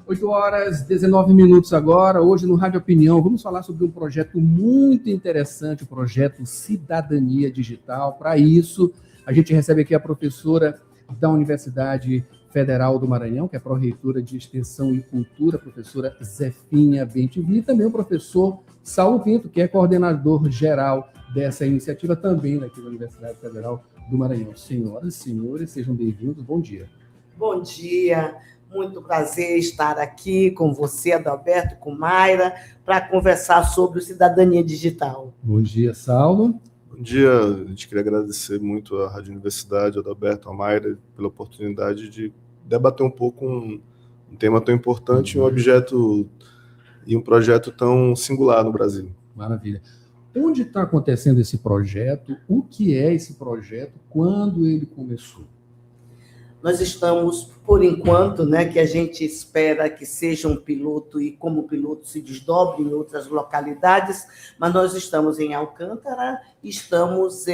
8h19 agora, hoje no Rádio Opinião, vamos falar sobre um projeto muito interessante, o projeto Cidadania Digital. Para isso, a gente recebe aqui a professora da Universidade Federal do Maranhão, que é pró-reitora de Extensão e Cultura, a professora Zefinha Bentivi, e também o professor Saulo Pinto, que é coordenador geral dessa iniciativa, também aqui da Universidade Federal do Maranhão. Senhoras e senhores, sejam bem-vindos, bom dia. Bom dia, muito prazer estar aqui com você, Adalberto, com Mayra, para conversar sobre o Cidadania Digital. Bom dia, Saulo. Bom dia, a gente queria agradecer muito à Rádio Universidade, ao Adalberto, à Mayra, pela oportunidade de debater um pouco um tema tão importante, um objeto e um projeto tão singular no Brasil. Maravilha. Onde está acontecendo esse projeto? O que é esse projeto? Quando ele começou? Nós estamos, por enquanto, que a gente espera que seja um piloto e como piloto se desdobre em outras localidades, mas nós estamos em Alcântara, estamos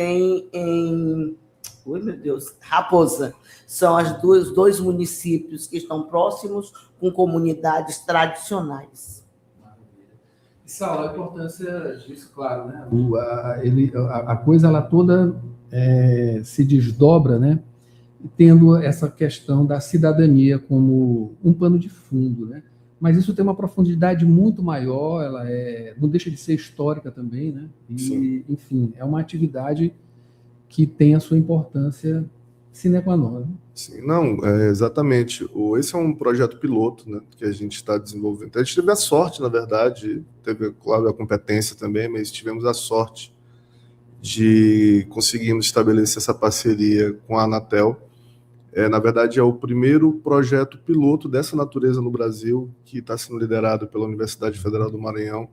Raposa. São os dois municípios que estão próximos com comunidades tradicionais. Saulo, a importância disso, claro, né? A coisa ela toda se desdobra, né? Tendo essa questão da cidadania como um pano de fundo, né? Mas isso tem uma profundidade muito maior, ela não deixa de ser histórica também, né? E, enfim, é uma atividade que tem a sua importância sine qua non. Né? Sim, exatamente. Esse é um projeto piloto, né, que a gente está desenvolvendo. A gente teve a sorte, na verdade, teve, claro, a competência também, mas tivemos a sorte de conseguirmos estabelecer essa parceria com a Anatel. Na verdade, é o primeiro projeto piloto dessa natureza no Brasil, que está sendo liderado pela Universidade Federal do Maranhão.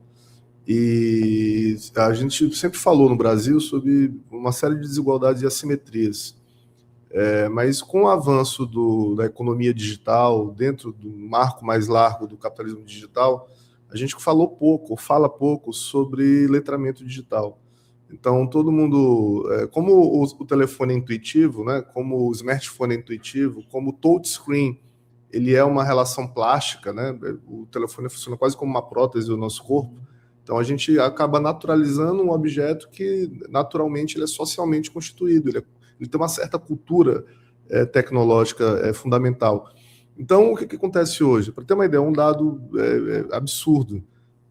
E a gente sempre falou no Brasil sobre uma série de desigualdades e assimetrias. Mas com o avanço da economia digital, dentro do marco mais largo do capitalismo digital, a gente fala pouco sobre letramento digital. Então, todo mundo, como o telefone é intuitivo, né, como o smartphone é intuitivo, como o touchscreen, ele é uma relação plástica, né, o telefone funciona quase como uma prótese do nosso corpo, então a gente acaba naturalizando um objeto que, naturalmente, ele é socialmente constituído, ele tem uma certa cultura tecnológica fundamental. Então, o que acontece hoje? Para ter uma ideia, um dado absurdo.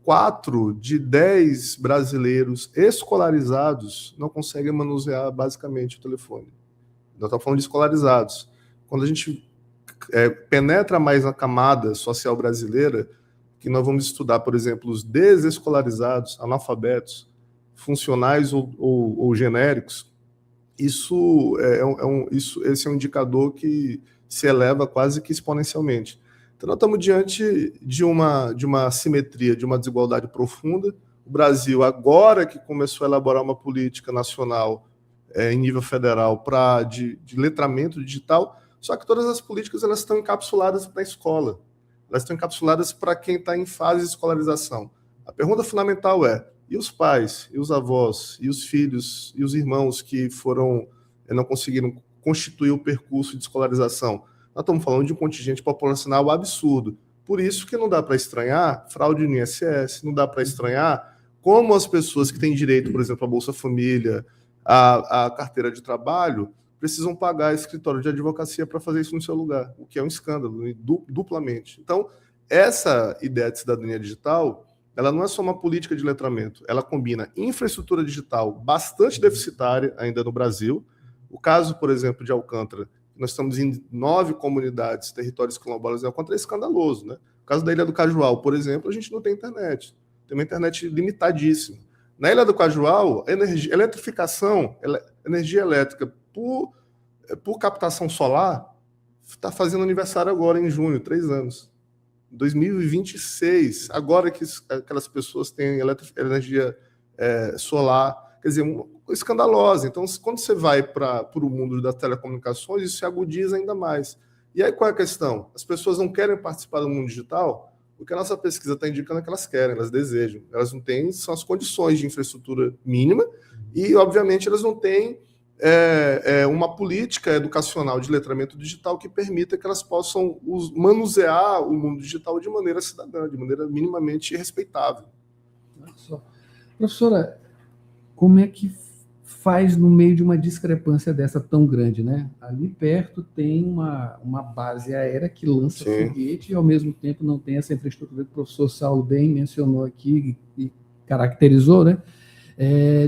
4 de 10 brasileiros escolarizados não conseguem manusear basicamente o telefone. Nós estamos falando de escolarizados. Quando a gente penetra mais na camada social brasileira, que nós vamos estudar, por exemplo, os desescolarizados, analfabetos, funcionais ou genéricos, esse é um indicador que se eleva quase que exponencialmente. Então, nós estamos diante de uma assimetria, de uma desigualdade profunda. O Brasil, agora que começou a elaborar uma política nacional em nível federal de letramento digital, só que todas as políticas elas estão encapsuladas na escola. Elas estão encapsuladas para quem está em fase de escolarização. A pergunta fundamental e os pais, e os avós, e os filhos, e os irmãos que não conseguiram constituir o percurso de escolarização? Nós estamos falando de um contingente populacional absurdo. Por isso que não dá para estranhar fraude no INSS, não dá para estranhar como as pessoas que têm direito, por exemplo, à Bolsa Família, à carteira de trabalho, precisam pagar escritório de advocacia para fazer isso no seu lugar, o que é um escândalo, duplamente. Então, essa ideia de cidadania digital, ela não é só uma política de letramento, ela combina infraestrutura digital bastante deficitária ainda no Brasil. O caso, por exemplo, de Alcântara, nós estamos em 9 comunidades, territórios quilombolas, é escandaloso, né? No caso da Ilha do Cajual, por exemplo, a gente não tem internet. Tem uma internet limitadíssima. Na Ilha do Cajual, eletrificação, energia elétrica por captação solar, está fazendo aniversário agora, em junho, 3 anos. 2026, agora que aquelas pessoas têm energia solar, quer dizer, escandalosa. Então, quando você vai para o mundo das telecomunicações, isso se agudiza ainda mais. E aí, qual é a questão? As pessoas não querem participar do mundo digital, o que a nossa pesquisa está indicando é que elas querem, elas desejam. Elas não têm, são as condições de infraestrutura mínima e, obviamente, elas não têm uma política educacional de letramento digital que permita que elas possam manusear o mundo digital de maneira cidadã, de maneira minimamente respeitável. Professora, como é que faz no meio de uma discrepância dessa tão grande, né? Ali perto tem uma base aérea que lança foguete e, ao mesmo tempo, não tem essa infraestrutura que o professor Saulo bem mencionou aqui e caracterizou, né?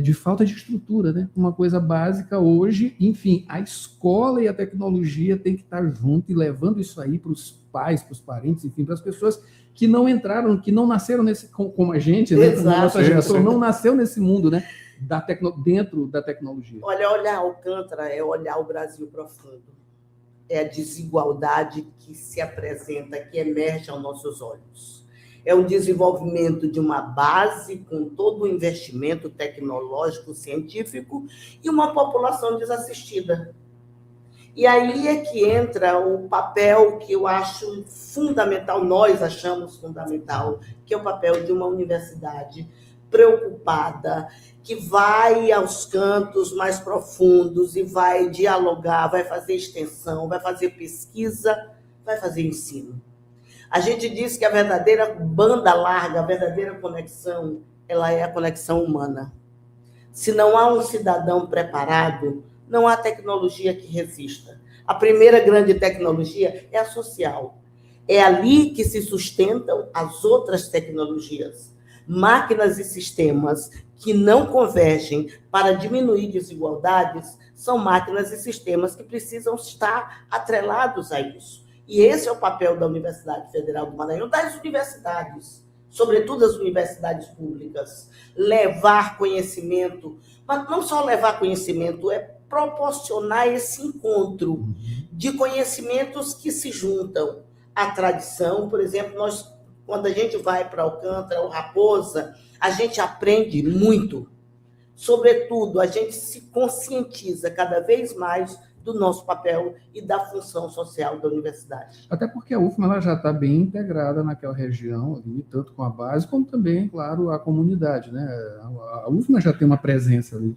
De falta de estrutura, né? Uma coisa básica hoje, enfim, a escola e a tecnologia tem que estar junto e levando isso aí para os pais, para os parentes, enfim, para as pessoas que não entraram, que não nasceram como a gente, né? Como a nossa geração não nasceu nesse mundo, né? Dentro da tecnologia. Olhar Alcântara é olhar o Brasil profundo. É a desigualdade que se apresenta, que emerge aos nossos olhos. É o desenvolvimento de uma base com todo o investimento tecnológico, científico e uma população desassistida. E aí é que entra o papel que eu acho fundamental, nós achamos fundamental, que é o papel de uma universidade preocupada, que vai aos cantos mais profundos e vai dialogar, vai fazer extensão, vai fazer pesquisa, vai fazer ensino. A gente diz que a verdadeira banda larga, a verdadeira conexão, ela é a conexão humana. Se não há um cidadão preparado, não há tecnologia que resista. A primeira grande tecnologia é a social. É ali que se sustentam as outras tecnologias. Máquinas e sistemas que não convergem para diminuir desigualdades são máquinas e sistemas que precisam estar atrelados a isso. E esse é o papel da Universidade Federal do Maranhão, das universidades, sobretudo as universidades públicas, levar conhecimento, mas não só levar conhecimento, é proporcionar esse encontro de conhecimentos que se juntam à tradição. Por exemplo, quando a gente vai para Alcântara ou Raposa, a gente aprende muito. Sobretudo, a gente se conscientiza cada vez mais do nosso papel e da função social da universidade. Até porque a UFMA ela já está bem integrada naquela região, ali, tanto com a base, como também, claro, a comunidade, né? A UFMA já tem uma presença ali.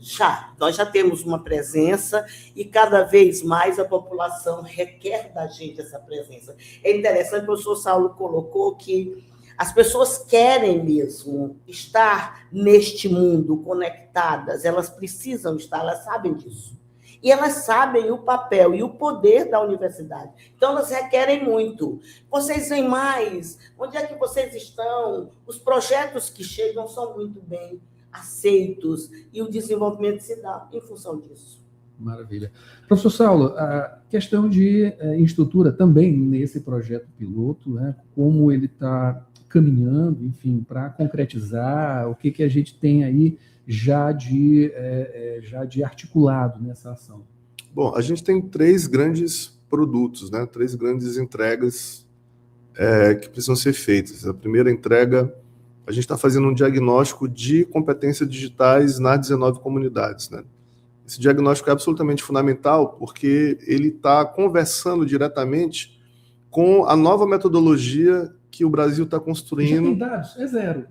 Nós já temos uma presença e cada vez mais a população requer da gente essa presença. É interessante, o professor Saulo colocou que as pessoas querem mesmo estar neste mundo conectadas, elas precisam estar, elas sabem disso. E elas sabem o papel e o poder da universidade. Então, elas requerem muito. Vocês vêm mais? Onde é que vocês estão? Os projetos que chegam são muito bem aceitos e o desenvolvimento se dá em função disso. Maravilha. Professor Saulo, a questão de estrutura também nesse projeto piloto, né? Como ele está caminhando, enfim, para concretizar, o que a gente tem aí já de articulado nessa ação? Bom, a gente tem 3 grandes produtos, né? 3 grandes entregas que precisam ser feitas. A primeira entrega, a gente está fazendo um diagnóstico de competências digitais nas 19 comunidades, né? Esse diagnóstico é absolutamente fundamental porque ele está conversando diretamente com a nova metodologia que o Brasil está construindo. Já tem dados? É zero.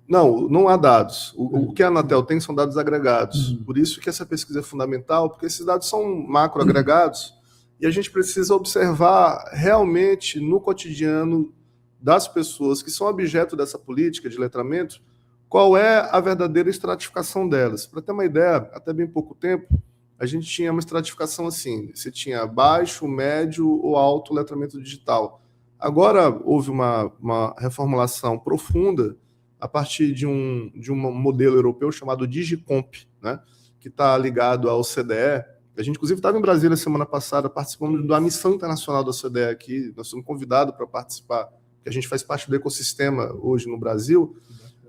Não há dados. O que a Anatel tem são dados agregados. Por isso que essa pesquisa é fundamental, porque esses dados são macroagregados e a gente precisa observar realmente no cotidiano das pessoas que são objeto dessa política de letramento, qual é a verdadeira estratificação delas. Para ter uma ideia, até bem pouco tempo, a gente tinha uma estratificação assim, você tinha baixo, médio ou alto letramento digital. Agora houve uma reformulação profunda a partir de um modelo europeu chamado DigiComp, né, que está ligado ao CDE. A gente, inclusive, estava em Brasília semana passada, participando da missão internacional da CDE aqui. Nós fomos convidados para participar, que a gente faz parte do ecossistema hoje no Brasil,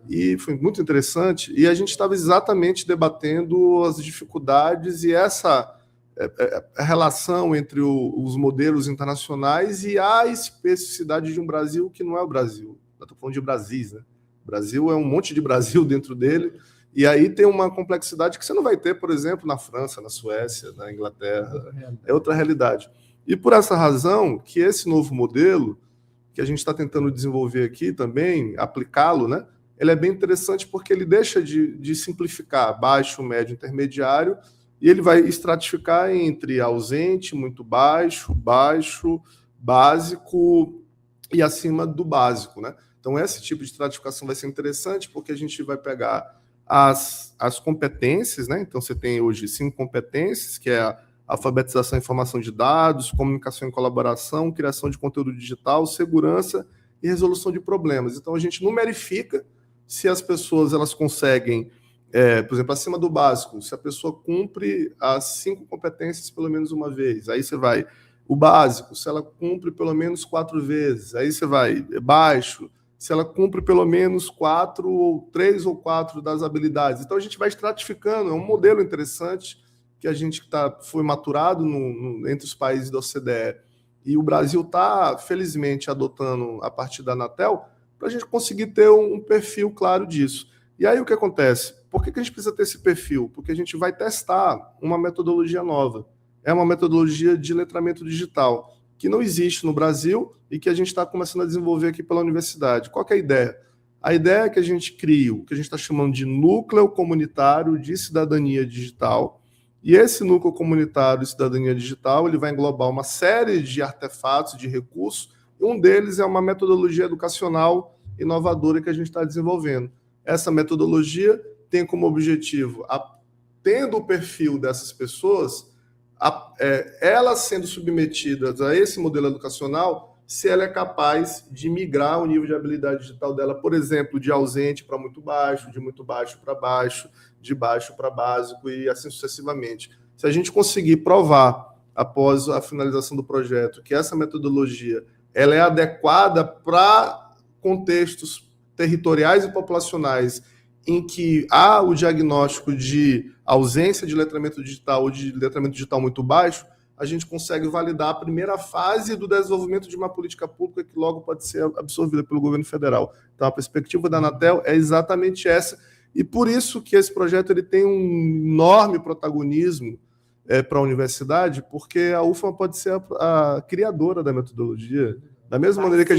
e foi muito interessante. E a gente estava exatamente debatendo as dificuldades e essa a relação entre os modelos internacionais e a especificidade de um Brasil que não é o Brasil. Eu estou falando de Brasis, né? O Brasil é um monte de Brasil dentro dele, e aí tem uma complexidade que você não vai ter, por exemplo, na França, na Suécia, na Inglaterra. É outra realidade. E por essa razão que esse novo modelo, que a gente está tentando desenvolver aqui também, aplicá-lo, né? Ele é bem interessante porque ele deixa de simplificar baixo, médio, intermediário e ele vai estratificar entre ausente, muito baixo, baixo, básico e acima do básico, né? Então, esse tipo de estratificação vai ser interessante, porque a gente vai pegar as competências, né? Então, você tem hoje 5 competências, que é a alfabetização e informação de dados, comunicação e colaboração, criação de conteúdo digital, segurança e resolução de problemas. Então, a gente numerifica se as pessoas elas conseguem, por exemplo, acima do básico, se a pessoa cumpre as 5 competências pelo menos uma vez, aí você vai. O básico, se ela cumpre pelo menos 4 vezes, aí você vai. Baixo, se ela cumpre pelo menos 3 ou 4 das habilidades. Então, a gente vai estratificando, é um modelo interessante que a gente foi maturado entre os países da OCDE, e o Brasil está, felizmente, adotando a partir da Anatel, para a gente conseguir ter um perfil claro disso. E aí, o que acontece? Por que a gente precisa ter esse perfil? Porque a gente vai testar uma metodologia nova. É uma metodologia de letramento digital, que não existe no Brasil e que a gente está começando a desenvolver aqui pela universidade. Qual que é a ideia? A ideia é que a gente crie o que a gente está chamando de núcleo comunitário de cidadania digital, e esse núcleo comunitário de cidadania digital ele vai englobar uma série de artefatos, de recursos, e um deles é uma metodologia educacional inovadora que a gente está desenvolvendo. Essa metodologia tem como objetivo, tendo o perfil dessas pessoas, elas sendo submetidas a esse modelo educacional, se ela é capaz de migrar o nível de habilidade digital dela, por exemplo, de ausente para muito baixo, de muito baixo para baixo, de baixo para básico e assim sucessivamente. Se a gente conseguir provar, após a finalização do projeto, que essa metodologia ela é adequada para contextos territoriais e populacionais em que há o diagnóstico de ausência de letramento digital ou de letramento digital muito baixo, a gente consegue validar a primeira fase do desenvolvimento de uma política pública que logo pode ser absorvida pelo governo federal. Então, a perspectiva da Anatel é exatamente essa, e por isso que esse projeto ele tem um enorme protagonismo para a universidade, porque a UFMA pode ser a criadora da metodologia. Da mesma maneira que a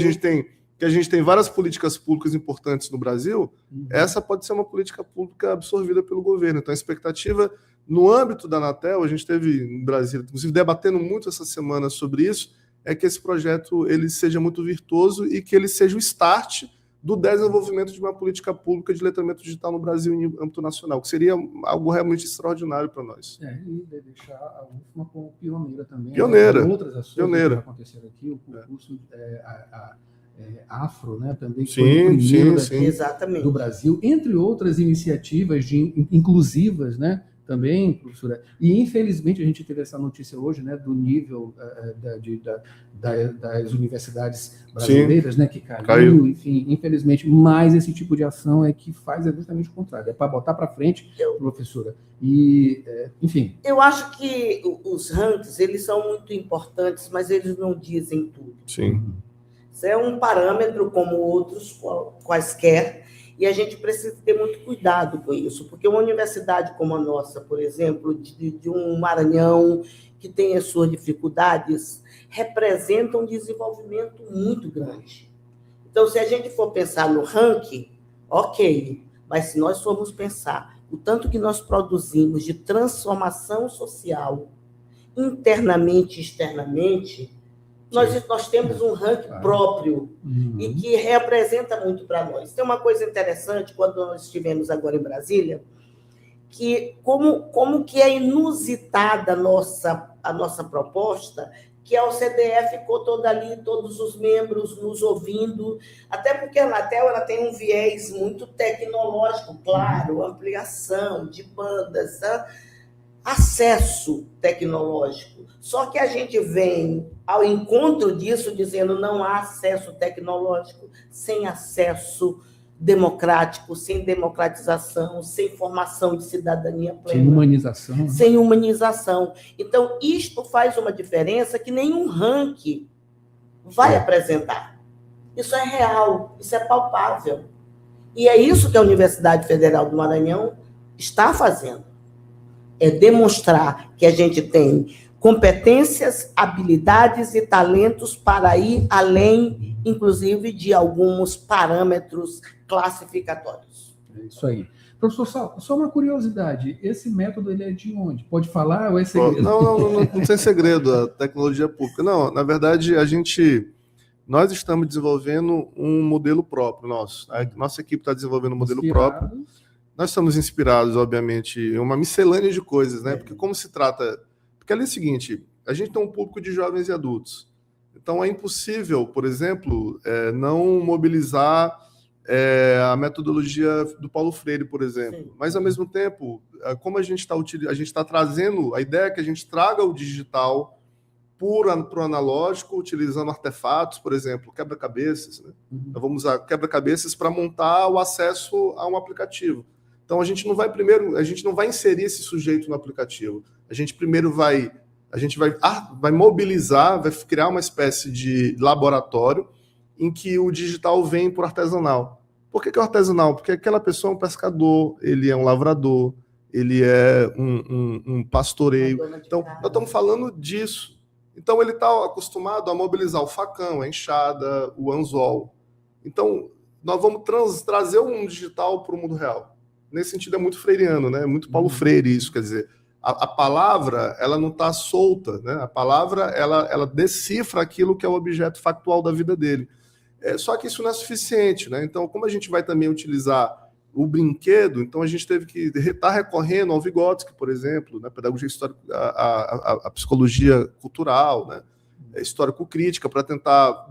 gente tem várias políticas públicas importantes no Brasil, essa pode ser uma política pública absorvida pelo governo. Então, a expectativa, no âmbito da Anatel, a gente esteve em Brasília, inclusive, debatendo muito essa semana sobre isso, é que esse projeto ele seja muito virtuoso e que ele seja o start do desenvolvimento de uma política pública de letramento digital no Brasil em âmbito nacional, que seria algo realmente extraordinário para nós. E deixar a UFMA como pioneira também. Pioneira. Outras ações pioneira. que aconteceram aqui, o concurso Afro, né, também Sim, foi o primeiro Exatamente. do Brasil, entre outras iniciativas inclusivas, né, também, professora. E, infelizmente, a gente teve essa notícia hoje, né, do nível das universidades brasileiras, né, que caiu, enfim, infelizmente. Mas esse tipo de ação é que faz justamente o contrário. É para botar para frente, professora. E, enfim. Eu acho que os rankings, eles são muito importantes, mas eles não dizem tudo. Sim. Isso é um parâmetro como outros quaisquer, e a gente precisa ter muito cuidado com isso, porque uma universidade como a nossa, por exemplo, de um Maranhão, que tem as suas dificuldades, representa um desenvolvimento muito grande. Então, se a gente for pensar no ranking, ok, mas se nós formos pensar o tanto que nós produzimos de transformação social, internamente e externamente, nós temos um ranking próprio e que representa muito para nós. Tem uma coisa interessante, quando nós estivemos agora em Brasília, que como que é inusitada a nossa proposta, que a OCDE ficou toda ali, todos os membros nos ouvindo, até porque a Anatel ela tem um viés muito tecnológico, claro, ampliação de bandas, acesso tecnológico. Só que a gente vem ao encontro disso dizendo não há acesso tecnológico sem acesso democrático, sem democratização, sem formação de cidadania plena. Sem humanização. Sem humanização. Então, isto faz uma diferença que nenhum ranking vai apresentar. Isso é real, isso é palpável. E é isso que a Universidade Federal do Maranhão está fazendo. É demonstrar que a gente tem competências, habilidades e talentos para ir além, inclusive, de alguns parâmetros classificatórios. É isso aí. Professor, só uma curiosidade, esse método ele é de onde? Pode falar ou é segredo? Não tem segredo, a tecnologia pública. Não, na verdade, nós estamos desenvolvendo um modelo próprio nosso. A nossa equipe está desenvolvendo um modelo próprio. Nós estamos inspirados, obviamente, em uma miscelânea de coisas, né? Porque como se trata... Porque ali é o seguinte, a gente tem um público de jovens e adultos. Então, é impossível, por exemplo, não mobilizar a metodologia do Paulo Freire, por exemplo. Sim. Mas, ao mesmo tempo, como a gente está trazendo a ideia que a gente traga o digital para o analógico, utilizando artefatos, por exemplo, quebra-cabeças. Né? Então, vamos usar quebra-cabeças para montar o acesso a um aplicativo. Então, a gente não vai inserir esse sujeito no aplicativo. A gente vai mobilizar, vai criar uma espécie de laboratório em que o digital vem por artesanal. Por que é o artesanal? Porque aquela pessoa é um pescador, ele é um lavrador, ele é um pastoreio. Então, nós estamos falando disso. Então, ele está acostumado a mobilizar o facão, a enxada, o anzol. Então, nós vamos trazer um digital para o mundo real. Nesse sentido, é muito freiriano, né? É muito Paulo Freire isso, quer dizer, a palavra, ela não está solta, né? A palavra, ela decifra aquilo que é o objeto factual da vida dele. Só que isso não é suficiente, né? Então, como a gente vai também utilizar o brinquedo, então a gente teve que estar recorrendo ao Vygotsky, por exemplo, né? Pedagogia histórica, a psicologia cultural, né? Histórico-crítica, para tentar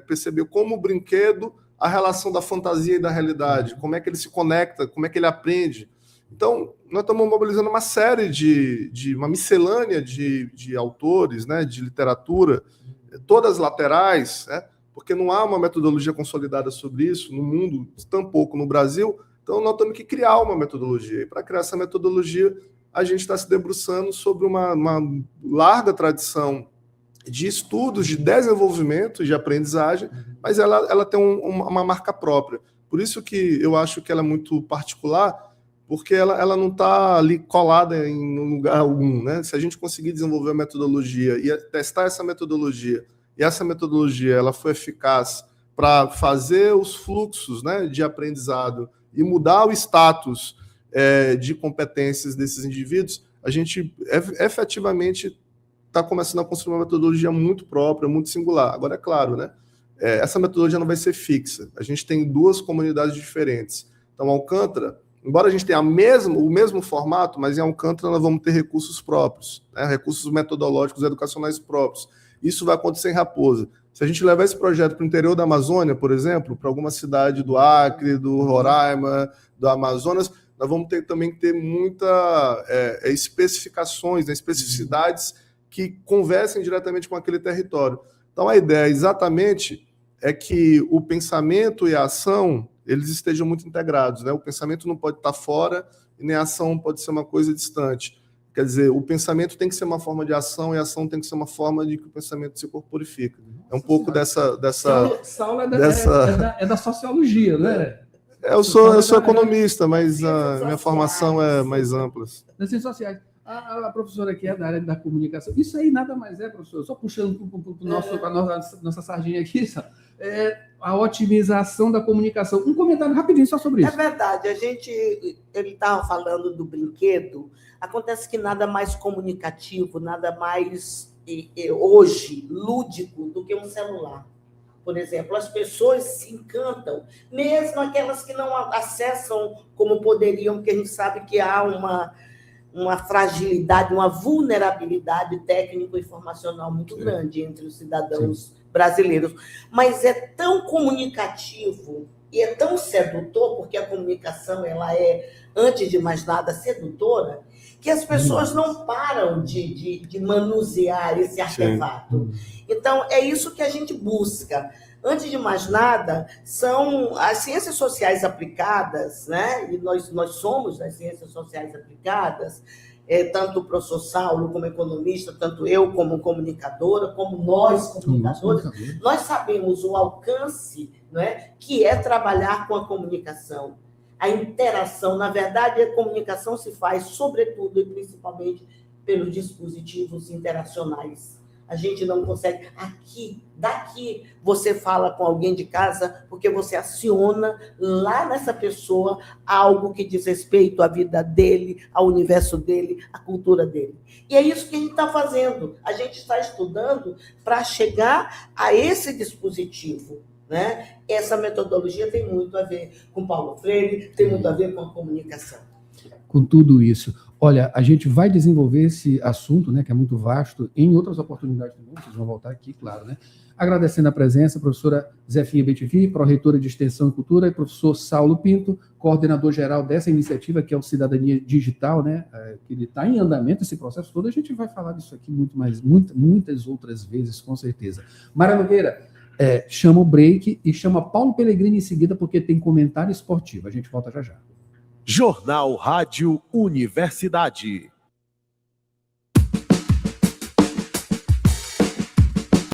perceber como o brinquedo, a relação da fantasia e da realidade, como é que ele se conecta, como é que ele aprende. Então, nós estamos mobilizando uma série uma miscelânea de autores, né? De literatura, todas laterais, né? Porque não há uma metodologia consolidada sobre isso no mundo, tampouco no Brasil. Então, nós temos que criar uma metodologia. E para criar essa metodologia, a gente está se debruçando sobre uma larga tradição de estudos, de desenvolvimento, de aprendizagem, mas ela tem uma marca própria. Por isso que eu acho que ela é muito particular, porque ela não está ali colada em lugar algum. Né? Se a gente conseguir desenvolver a metodologia e testar essa metodologia, e essa metodologia ela foi eficaz para fazer os fluxos, né, de aprendizado e mudar o status de competências desses indivíduos, a gente efetivamente está começando a construir uma metodologia muito própria, muito singular. Agora, é claro, né, essa metodologia não vai ser fixa. A gente tem duas comunidades diferentes. Então, Alcântara, embora a gente tenha o mesmo formato, mas em Alcântara nós vamos ter recursos próprios, né, recursos metodológicos e educacionais próprios. Isso vai acontecer em Raposa. Se a gente levar esse projeto para o interior da Amazônia, por exemplo, para alguma cidade do Acre, do Roraima, do Amazonas, nós vamos também ter muitas especificações, né, especificidades que conversem diretamente com aquele território. Então, a ideia exatamente é que o pensamento e a ação eles estejam muito integrados. Né? O pensamento não pode estar fora e nem a ação pode ser uma coisa distante. Quer dizer, o pensamento tem que ser uma forma de ação e a ação tem que ser uma forma de que o pensamento se corporifica. É um pouco dessa Saula é da sociologia, né? Eu sou economista, mas a minha formação é mais ampla. Nas ciências sociais. A professora aqui é da área da comunicação. Isso aí nada mais é, professor, só puxando para a nossa sardinha aqui, a otimização da comunicação. Um comentário rapidinho só sobre isso. É verdade, ele estava falando do brinquedo, acontece que nada mais comunicativo, nada mais, hoje, lúdico do que um celular. Por exemplo, as pessoas se encantam, mesmo aquelas que não acessam como poderiam, porque a gente sabe que há uma fragilidade, uma vulnerabilidade técnico-informacional muito grande entre os cidadãos brasileiros. Mas é tão comunicativo e é tão sedutor, porque a comunicação ela é, antes de mais nada, sedutora, que as pessoas não param de manusear esse artefato. Então, é isso que a gente busca. Antes de mais nada, são as ciências sociais aplicadas, né? E nós somos das ciências sociais aplicadas, tanto o professor Saulo como economista, tanto eu como comunicadora, como nós comunicadores, nós sabemos o alcance, né, que é trabalhar com a comunicação, a interação. Na verdade, a comunicação se faz, sobretudo e principalmente, pelos dispositivos interacionais. a gente não consegue. Daqui, você fala com alguém de casa, porque você aciona lá nessa pessoa algo que diz respeito à vida dele, ao universo dele, à cultura dele. E é isso que a gente está fazendo. A gente está estudando para chegar a esse dispositivo, né? Essa metodologia tem muito a ver com Paulo Freire, tem muito a ver com a comunicação. Com tudo isso. Olha, a gente vai desenvolver esse assunto, né, que é muito vasto, em outras oportunidades também, vocês vão voltar aqui, claro, né? Agradecendo a presença, professora Zefinha Betivi, pró-reitora de Extensão e Cultura, e professor Saulo Pinto, coordenador-geral dessa iniciativa, que é o Cidadania Digital, né? Que ele está em andamento, esse processo todo, a gente vai falar disso aqui muitas outras vezes, com certeza. Mara Nogueira, chama o break e chama Paulo Pellegrini em seguida, porque tem comentário esportivo. A gente volta já já. Jornal Rádio Universidade.